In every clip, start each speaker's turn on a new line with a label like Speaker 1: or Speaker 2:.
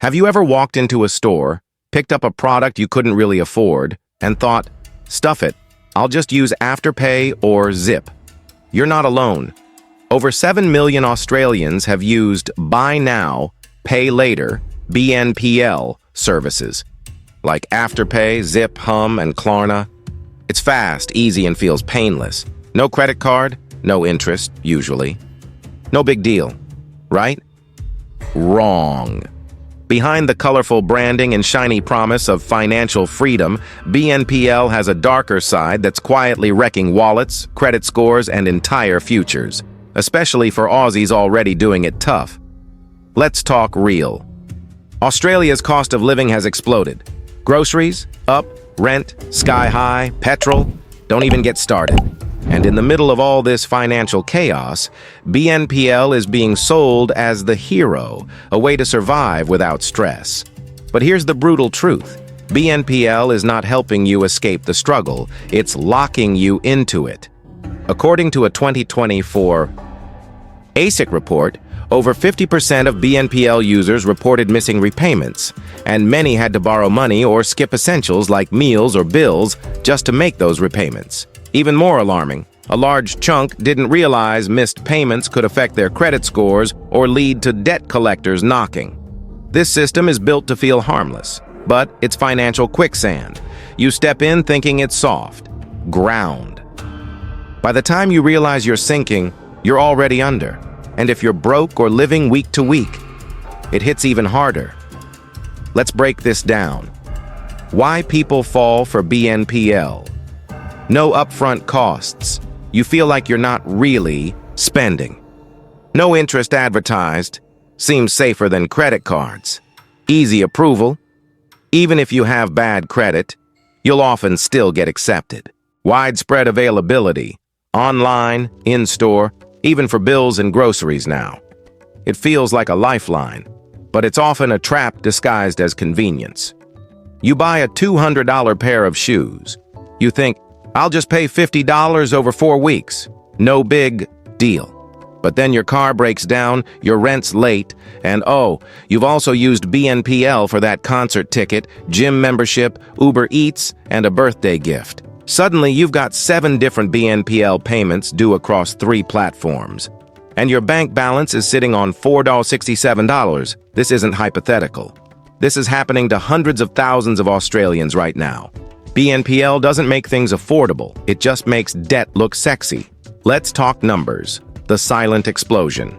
Speaker 1: Have you ever walked into a store, picked up a product you couldn't really afford, and thought, stuff it, I'll just use Afterpay or Zip? You're not alone. Over 7 million Australians have used Buy Now, Pay Later, BNPL services, like Afterpay, Zip, Hum, and Klarna. It's fast, easy, and feels painless. No credit card, no interest, usually. No big deal, right? Wrong. Behind the colorful branding and shiny promise of financial freedom, BNPL has a darker side that's quietly wrecking wallets, credit scores, and entire futures, especially for Aussies already doing it tough. Let's talk real. Australia's cost of living has exploded. Groceries, up, rent, sky high, petrol, don't even get started. And in the middle of all this financial chaos, BNPL is being sold as the hero, a way to survive without stress. But here's the brutal truth. BNPL is not helping you escape the struggle, it's locking you into it. According to a 2024 ASIC report, over 50% of BNPL users reported missing repayments, and many had to borrow money or skip essentials like meals or bills just to make those repayments. Even more alarming, a large chunk didn't realize missed payments could affect their credit scores or lead to debt collectors knocking. This system is built to feel harmless, but it's financial quicksand. You step in thinking it's soft. Ground. By the time you realize you're sinking, you're already under. And if you're broke or living week to week, it hits even harder. Let's break this down. Why people fall for BNPL. No upfront costs. You feel like you're not really spending. No interest advertised. Seems safer than credit cards. Easy approval. Even if you have bad credit, you'll often still get accepted. Widespread availability. Online, in-store, even for bills and groceries now. It feels like a lifeline, but it's often a trap disguised as convenience. You buy a $200 pair of shoes. You think, I'll just pay $50 over 4 weeks. No big deal. But then your car breaks down, your rent's late, and oh, you've also used BNPL for that concert ticket, gym membership, Uber Eats, and a birthday gift. Suddenly, you've got 7 different BNPL payments due across 3 platforms. And your bank balance is sitting on $4.67. This isn't hypothetical. This is happening to hundreds of thousands of Australians right now. BNPL doesn't make things affordable, it just makes debt look sexy. Let's talk numbers. The silent explosion.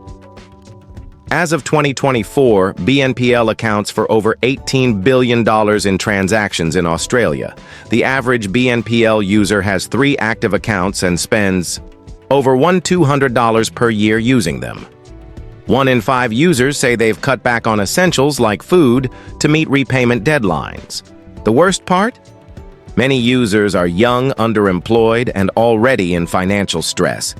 Speaker 1: As of 2024, BNPL accounts for over $18 billion in transactions in Australia. The average BNPL user has 3 active accounts and spends over $200 per year using them. 1 in 5 users say they've cut back on essentials like food to meet repayment deadlines. The worst part? Many users are young, underemployed, and already in financial stress.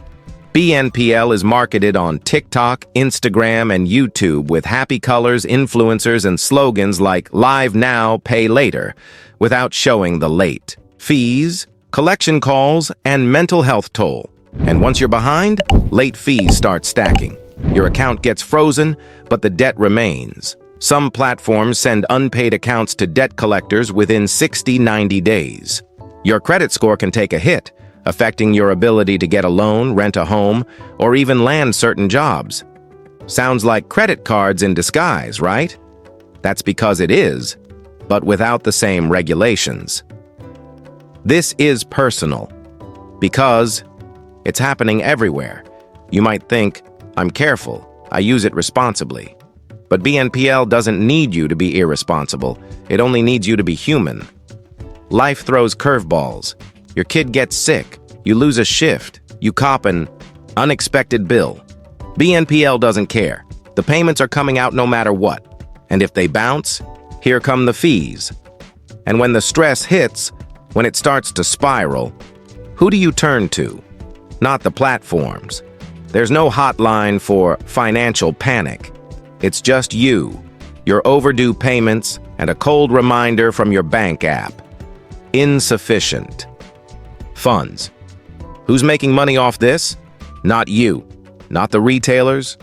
Speaker 1: BNPL is marketed on TikTok, Instagram, and YouTube with happy colors, influencers, and slogans like Live Now, Pay Later, without showing the late fees, collection calls, and mental health toll. And once you're behind, late fees start stacking. Your account gets frozen, but the debt remains. Some platforms send unpaid accounts to debt collectors within 60-90 days. Your credit score can take a hit, affecting your ability to get a loan, rent a home, or even land certain jobs. Sounds like credit cards in disguise, right? That's because it is, but without the same regulations. This is personal, because it's happening everywhere. You might think, I'm careful, I use it responsibly. But BNPL doesn't need you to be irresponsible, it only needs you to be human. Life throws curveballs. Your kid gets sick, you lose a shift, you cop an unexpected bill. BNPL doesn't care. The payments are coming out no matter what. And if they bounce, here come the fees. And when the stress hits, when it starts to spiral, who do you turn to? Not the platforms. There's no hotline for financial panic. It's just you, your overdue payments, and a cold reminder from your bank app. Insufficient funds. Who's making money off this? Not you. Not the retailers.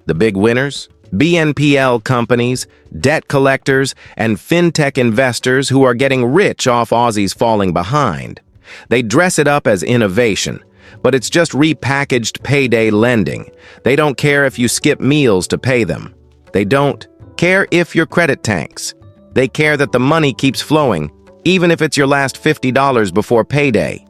Speaker 1: The big winners? BNPL companies, debt collectors, and fintech investors who are getting rich off Aussies falling behind. They dress it up as innovation, but it's just repackaged payday lending. They don't care if you skip meals to pay them. They don't care if your credit tanks. They care that the money keeps flowing, even if it's your last $50 before payday.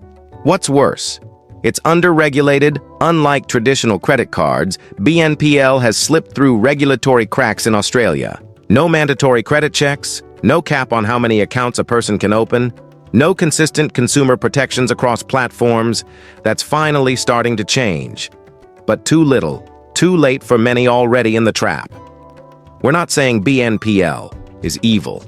Speaker 1: What's worse? It's underregulated. Unlike traditional credit cards, BNPL has slipped through regulatory cracks in Australia. No mandatory credit checks, no cap on how many accounts a person can open, no consistent consumer protections across platforms. That's finally starting to change. But too little, too late for many already in the trap. We're not saying BNPL is evil.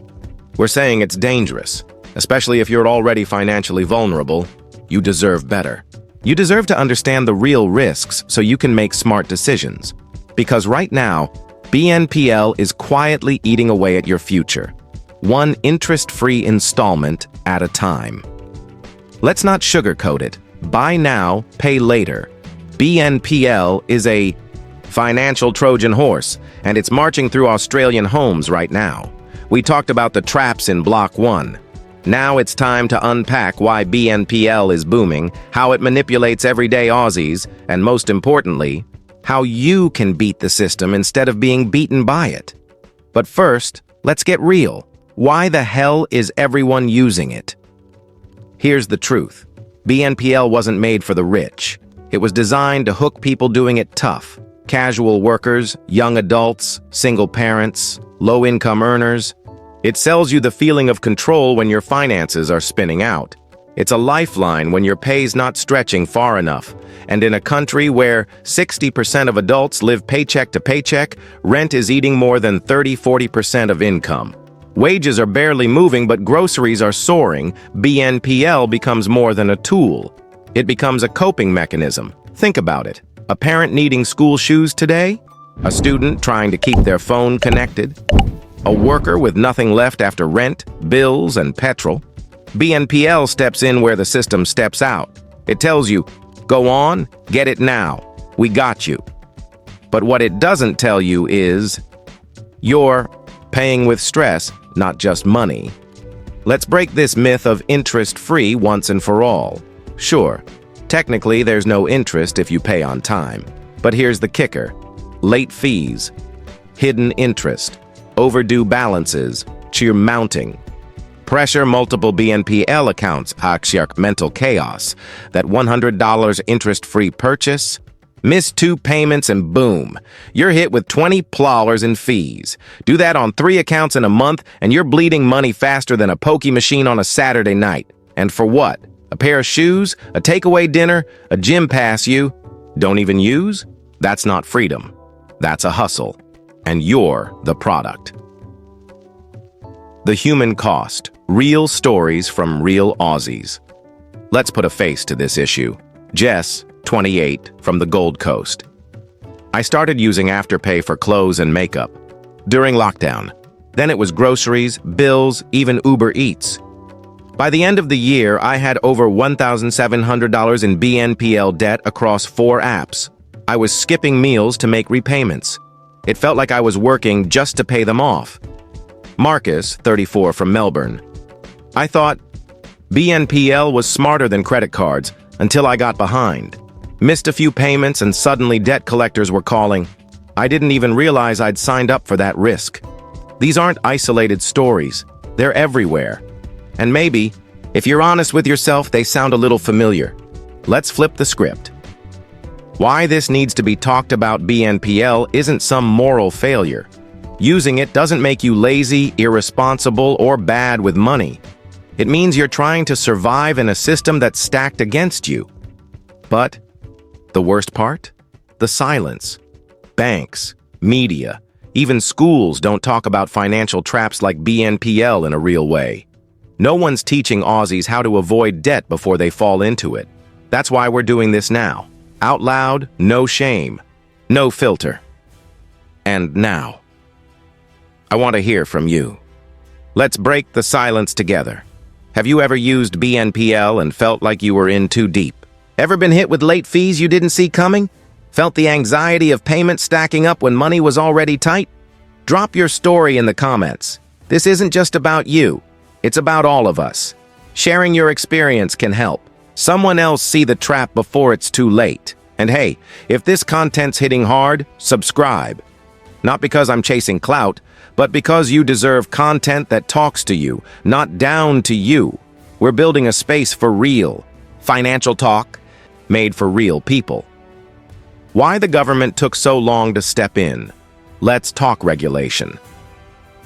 Speaker 1: We're saying it's dangerous, especially if you're already financially vulnerable. You deserve better. You deserve to understand the real risks so you can make smart decisions. Because right now, BNPL is quietly eating away at your future, one interest-free installment at a time. Let's not sugarcoat it. Buy now, pay later. BNPL is a financial Trojan horse, and it's marching through Australian homes right now. We talked about the traps in Block 1. Now it's time to unpack why BNPL is booming, how it manipulates everyday Aussies, and most importantly, how you can beat the system instead of being beaten by it. But first, let's get real. Why the hell is everyone using it? Here's the truth. BNPL wasn't made for the rich. It was designed to hook people doing it tough. Casual workers, young adults, single parents, low-income earners. It sells you the feeling of control when your finances are spinning out. It's a lifeline when your pay's not stretching far enough. And in a country where 60% of adults live paycheck to paycheck, rent is eating more than 30–40% of income. Wages are barely moving, but groceries are soaring. BNPL becomes more than a tool. It becomes a coping mechanism. Think about it. A parent needing school shoes today? A student trying to keep their phone connected? A worker with nothing left after rent, bills, and petrol? BNPL steps in where the system steps out. It tells you, go on, get it now. We got you. But what it doesn't tell you is, you're paying with stress, not just money. Let's break this myth of interest-free once and for all. Sure, technically there's no interest if you pay on time. But here's the kicker. Late fees, hidden interest, overdue balances, sheer mounting. Pressure multiple BNPL accounts, mental chaos. That $100 interest-free purchase? Miss 2 payments and boom, you're hit with $20 in fees. Do that on 3 accounts in a month and you're bleeding money faster than a pokey machine on a Saturday night. And for what? A pair of shoes? A takeaway dinner? A gym pass you don't even use? That's not freedom. That's a hustle. And you're the product. The human cost. Real stories from real Aussies. Let's put a face to this issue. Jess, 28, from the Gold Coast. I started using Afterpay for clothes and makeup during lockdown. Then it was groceries, bills, even Uber Eats. By the end of the year, I had over $1,700 in BNPL debt across 4 apps. I was skipping meals to make repayments. It felt like I was working just to pay them off. Marcus, 34, from Melbourne. I thought BNPL was smarter than credit cards until I got behind. Missed a few payments and suddenly debt collectors were calling. I didn't even realize I'd signed up for that risk. These aren't isolated stories. They're everywhere. And maybe, if you're honest with yourself, they sound a little familiar. Let's flip the script. Why this needs to be talked about. BNPL isn't some moral failure. Using it doesn't make you lazy, irresponsible, or bad with money. It means you're trying to survive in a system that's stacked against you. But the worst part? The silence. Banks, media, even schools don't talk about financial traps like BNPL in a real way. No one's teaching Aussies how to avoid debt before they fall into it. That's why we're doing this now. Out loud, no shame, no filter. And now, I want to hear from you. Let's break the silence together. Have you ever used BNPL and felt like you were in too deep? Ever been hit with late fees you didn't see coming? Felt the anxiety of payment stacking up when money was already tight? Drop your story in the comments. This isn't just about you. It's about all of us. Sharing your experience can help someone else see the trap before it's too late. And hey, if this content's hitting hard, subscribe. Not because I'm chasing clout, but because you deserve content that talks to you, not down to you. We're building a space for real financial talk made for real people. Why the government took so long to step in? Let's talk regulation.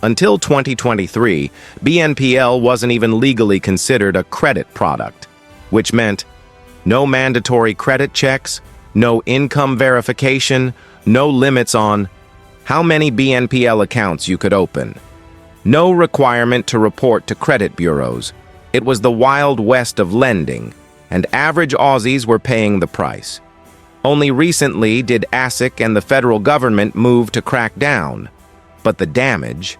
Speaker 1: Until 2023, BNPL wasn't even legally considered a credit product, which meant no mandatory credit checks, no income verification, no limits on how many BNPL accounts you could open, no requirement to report to credit bureaus. It was the Wild West of lending, and average Aussies were paying the price. Only recently did ASIC and the federal government move to crack down, but the damage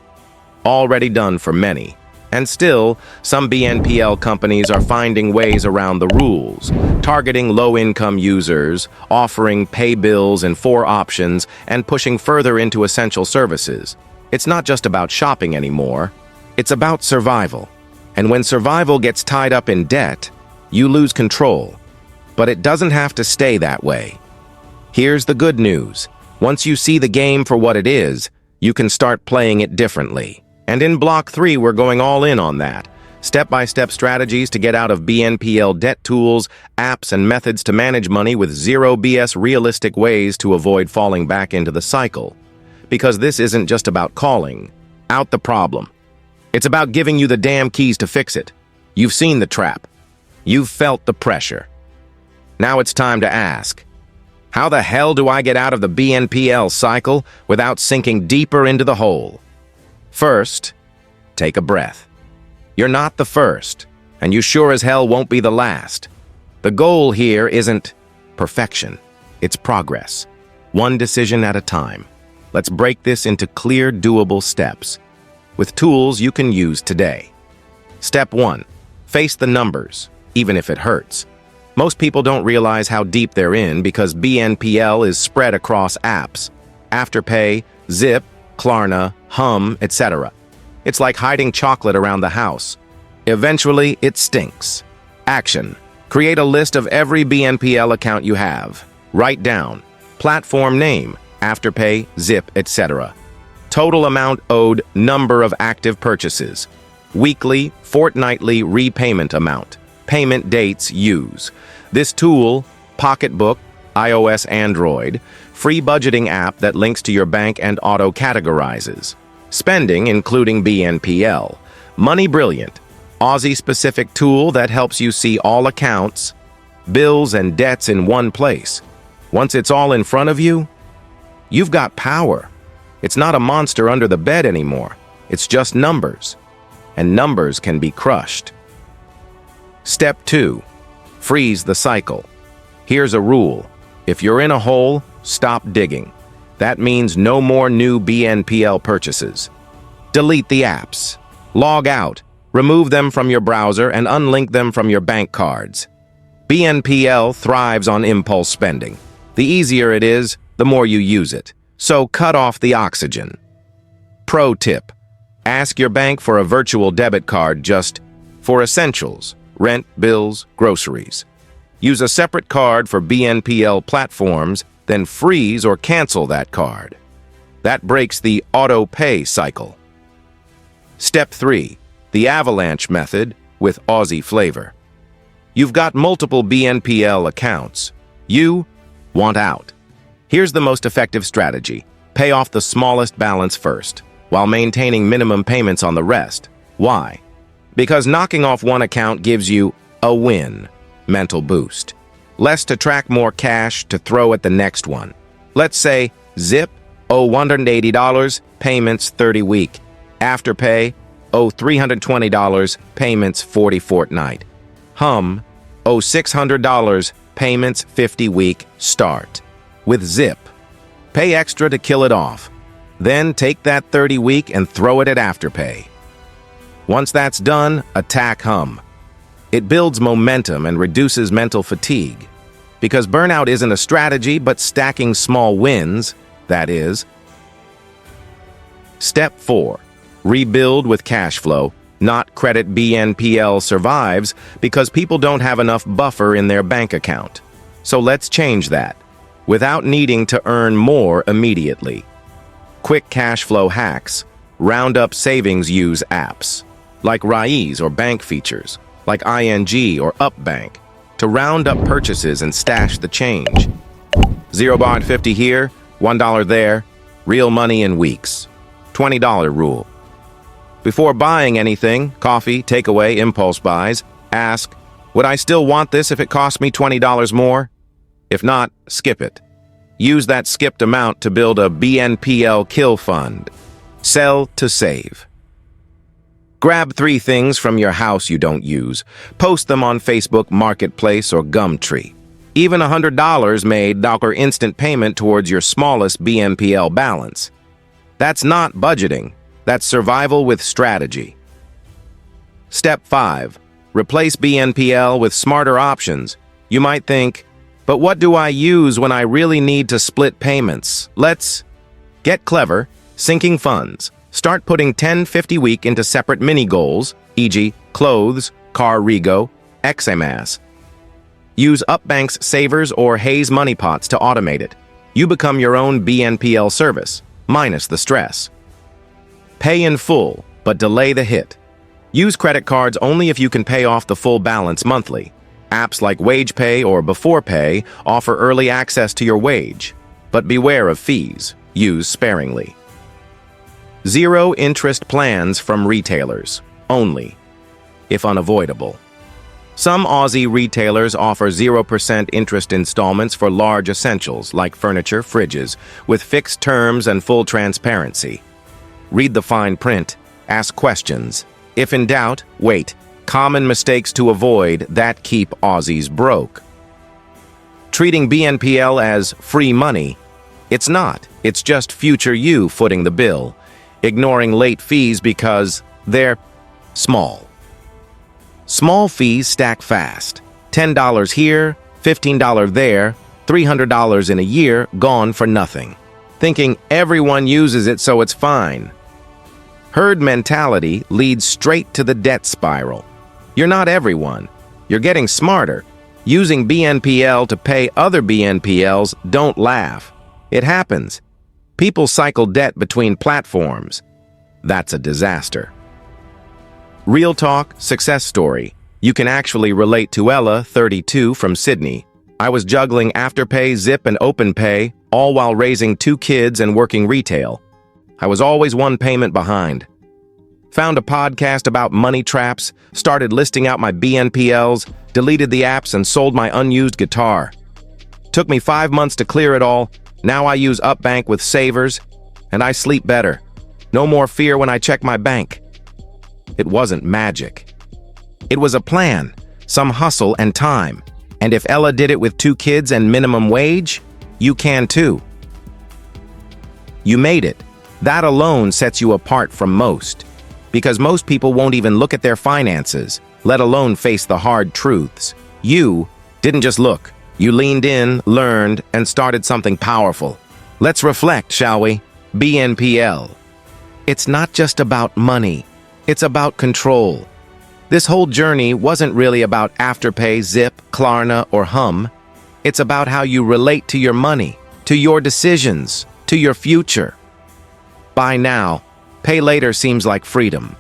Speaker 1: already done for many. And still, some BNPL companies are finding ways around the rules, targeting low-income users, offering pay bills in 4 options, and pushing further into essential services. It's not just about shopping anymore, it's about survival. And when survival gets tied up in debt, you lose control. But it doesn't have to stay that way. Here's the good news. Once you see the game for what it is, you can start playing it differently. And in Block 3, we're going all in on that. Step-by-step strategies to get out of BNPL debt, tools, apps, and methods to manage money with zero BS, realistic ways to avoid falling back into the cycle. Because this isn't just about calling out the problem. It's about giving you the damn keys to fix it. You've seen the trap. You've felt the pressure. Now it's time to ask, how the hell do I get out of the BNPL cycle without sinking deeper into the hole? First, take a breath. You're not the first, and you sure as hell won't be the last. The goal here isn't perfection, it's progress. One decision at a time. Let's break this into clear, doable steps, with tools you can use today. Step 1. Face the numbers, even if it hurts. Most people don't realize how deep they're in because BNPL is spread across apps, Afterpay, Zip, Klarna, Hum, etc. It's like hiding chocolate around the house. Eventually, it stinks. Action. Create a list of every BNPL account you have. Write down platform name, Afterpay, Zip, etc. Total amount owed, number of active purchases. Weekly, fortnightly repayment amount. Payment dates use. This tool, Pocketbook, iOS, Android, free budgeting app that links to your bank and auto-categorizes. Spending, including BNPL. Money Brilliant, Aussie-specific tool that helps you see all accounts, bills, and debts in one place. Once it's all in front of you, you've got power. It's not a monster under the bed anymore. It's just numbers. And numbers can be crushed. Step 2. Freeze the cycle. Here's a rule. If you're in a hole, stop digging. That means no more new BNPL purchases. Delete the apps. Log out. Remove them from your browser and unlink them from your bank cards. BNPL thrives on impulse spending. The easier it is, the more you use it. So cut off the oxygen. Pro tip. Ask your bank for a virtual debit card just for essentials, rent, bills, groceries. Use a separate card for BNPL platforms, then freeze or cancel that card. That breaks the auto-pay cycle. Step 3. The avalanche method with Aussie flavor. You've got multiple BNPL accounts. You want out. Here's the most effective strategy. Pay off the smallest balance first, while maintaining minimum payments on the rest. Why? Because knocking off one account gives you a win, mental boost. Less to track, more cash to throw at the next one. Let's say Zip, owe $180, payments 30 week. Afterpay, owe $320, payments 40 fortnight. Hum, owe $600, payments 50 week start. With Zip, pay extra to kill it off. Then take that 30 week and throw it at Afterpay. Once that's done, attack Hum. It builds momentum and reduces mental fatigue. Because burnout isn't a strategy, but stacking small wins, that is. Step 4. Rebuild with cash flow, not credit. BNPL survives because people don't have enough buffer in their bank account. So let's change that, without needing to earn more immediately. Quick cash flow hacks. Round up savings. Use apps like Rise or bank features like ING or Upbank to round up purchases and stash the change. 0.50 here, $1 there, real money in weeks. $20 rule. Before buying anything, coffee, takeaway, impulse buys, ask, would I still want this if it cost me $20 more? If not, skip it. Use that skipped amount to build a BNPL kill fund. Sell to save. Grab 3 things from your house you don't use. Post them on Facebook Marketplace or Gumtree. Even $100 made dollar instant payment towards your smallest BNPL balance. That's not budgeting. That's survival with strategy. Step 5. Replace BNPL with smarter options. You might think, but what do I use when I really need to split payments? Let's get clever. Syncing funds. Start putting 10-50 week into separate mini goals, e.g. clothes, car rego, XMAS. Use Upbank's Savers or Hayes Money Pots to automate it. You become your own BNPL service, minus the stress. Pay in full, but delay the hit. Use credit cards only if you can pay off the full balance monthly. Apps like WagePay or Before Pay offer early access to your wage, but beware of fees. Use sparingly. Zero interest plans from retailers, only, if unavoidable. Some Aussie retailers offer 0% interest installments for large essentials like furniture, fridges, with fixed terms and full transparency. Read the fine print, ask questions. If in doubt, wait. Common mistakes to avoid that keep Aussies broke. Treating BNPL as free money. It's not. It's just future you footing the bill. Ignoring late fees because they're small. Small fees stack fast. $10 here, $15 there, $300 in a year gone for nothing. Thinking everyone uses it so it's fine. Herd mentality leads straight to the debt spiral. You're not everyone. You're getting smarter. Using BNPL to pay other BNPLs, don't laugh. It happens. People cycle debt between platforms. That's a disaster. Real talk, success story. You can actually relate to Ella, 32, from Sydney. I was juggling Afterpay, Zip, and OpenPay, all while raising 2 kids and working retail. I was always one payment behind. Found a podcast about money traps, started listing out my BNPLs, deleted the apps, and sold my unused guitar. Took me 5 months to clear it all. Now I use Upbank with Savers, and I sleep better. No more fear when I check my bank. It wasn't magic. It was a plan, some hustle and time. And if Ella did it with 2 kids and minimum wage, you can too. You made it. That alone sets you apart from most. Because most people won't even look at their finances, let alone face the hard truths. You didn't just look. You leaned in, learned, and started something powerful. Let's reflect, shall we? BNPL. It's not just about money. It's about control. This whole journey wasn't really about Afterpay, Zip, Klarna, or Hum. It's about how you relate to your money, to your decisions, to your future. Buy now, pay later seems like freedom.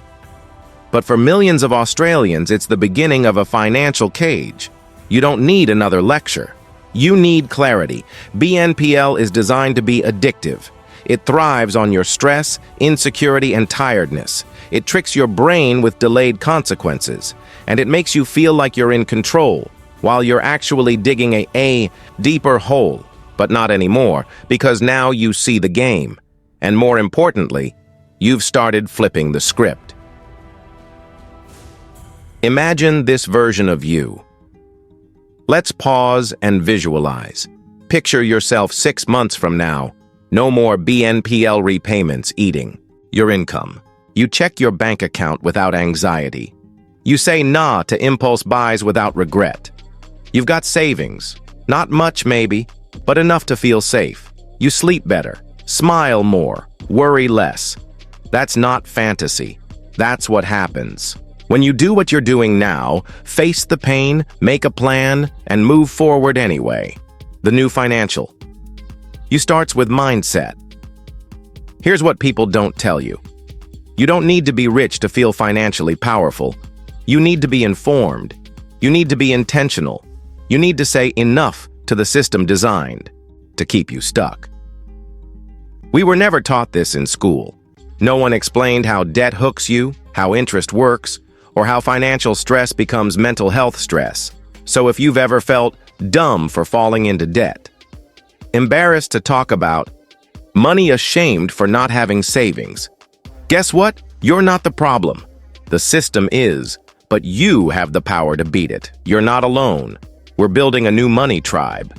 Speaker 1: But for millions of Australians, it's the beginning of a financial cage. You don't need another lecture. You need clarity. BNPL is designed to be addictive. It thrives on your stress, insecurity, and tiredness. It tricks your brain with delayed consequences, and it makes you feel like you're in control, while you're actually digging a deeper hole. But not anymore, because now you see the game. And more importantly, you've started flipping the script. Imagine this version of you. Let's pause and visualize. Picture yourself 6 months from now. No more BNPL repayments eating your income. You check your bank account without anxiety. You say nah to impulse buys without regret. You've got savings. Not much maybe, but enough to feel safe. You sleep better, smile more, worry less. That's not fantasy. That's what happens. When you do what you're doing now, face the pain, make a plan, and move forward anyway. The new financial. You starts with mindset. Here's what people don't tell you. You don't need to be rich to feel financially powerful. You need to be informed. You need to be intentional. You need to say enough to the system designed to keep you stuck. We were never taught this in school. No one explained how debt hooks you, how interest works, or how financial stress becomes mental health stress. So if you've ever felt dumb for falling into debt, embarrassed to talk about, money ashamed for not having savings, guess what? You're not the problem. The system is, but you have the power to beat it. You're not alone. We're building a new money tribe.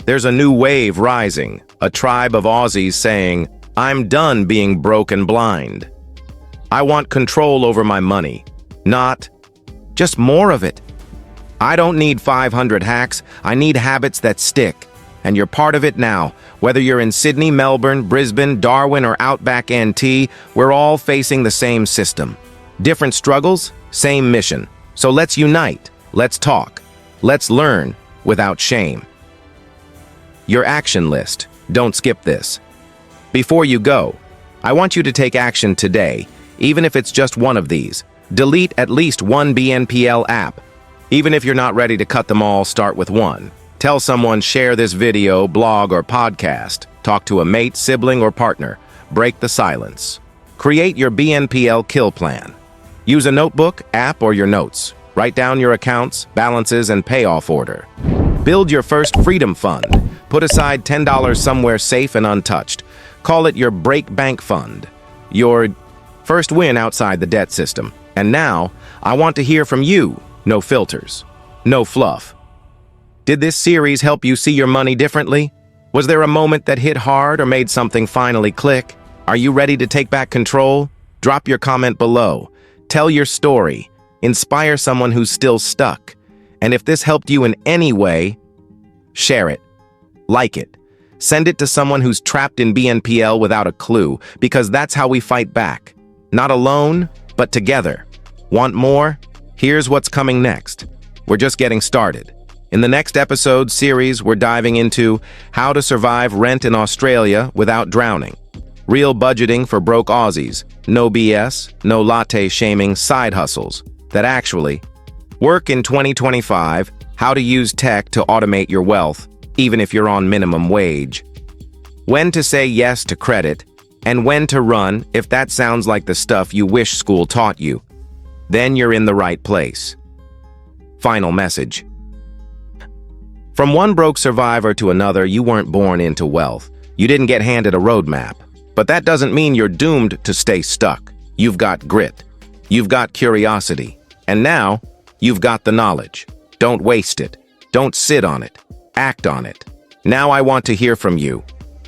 Speaker 1: There's a new wave rising, a tribe of Aussies saying, I'm done being broke and blind. I want control over my money, not just more of it. I don't need 500 hacks, I need habits that stick. And you're part of it now. Whether you're in Sydney, Melbourne, Brisbane, Darwin, or Outback NT, we're all facing the same system. Different struggles, same mission. So let's unite, let's talk, let's learn without shame. Your action list. Don't skip this. Before you go, I want you to take action today, even if it's just one of these. Delete at least one BNPL app. Even if you're not ready to cut them all, start with one. Tell someone, share this video, blog, or podcast. Talk to a mate, sibling, or partner. Break the silence. Create your BNPL kill plan. Use a notebook, app, or your notes. Write down your accounts, balances, and payoff order. Build your first freedom fund. Put aside $10 somewhere safe and untouched. Call it your break bank fund. Your first win outside the debt system. And now, I want to hear from you. No filters. No fluff. Did this series help you see your money differently? Was there a moment that hit hard or made something finally click? Are you ready to take back control? Drop your comment below. Tell your story. Inspire someone who's still stuck. And if this helped you in any way, share it. Like it. Send it to someone who's trapped in BNPL without a clue, because that's how we fight back. Not alone, but together. Want more? Here's what's coming next. We're just getting started. In the next episode series, we're diving into how to survive rent in Australia without drowning. Real budgeting for broke Aussies. No BS, no latte shaming side hustles that actually work in 2025. How to use tech to automate your wealth, even if you're on minimum wage. When to say yes to credit, and when to run if that sounds like the stuff you wish school taught you. Then you're in the right place. Final message. From one broke survivor to another, you weren't born into wealth. You didn't get handed a roadmap. But that doesn't mean you're doomed to stay stuck. You've got grit. You've got curiosity. And now, you've got the knowledge. Don't waste it. Don't sit on it. Act on it. Now I want to hear from you.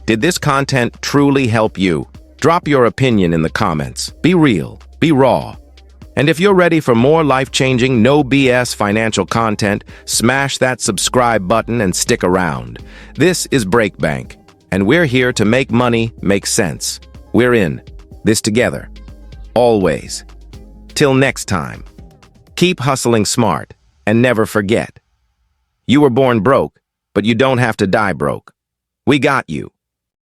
Speaker 1: Did this content truly help you? Drop your opinion in the comments. Be real. Be raw. And if you're ready for more life-changing, no BS financial content, smash that subscribe button and stick around. This is Breakbank, and we're here to make money make sense. We're in this together. Always. Till next time. Keep hustling smart, and never forget. You were born broke, but you don't have to die broke. We got you.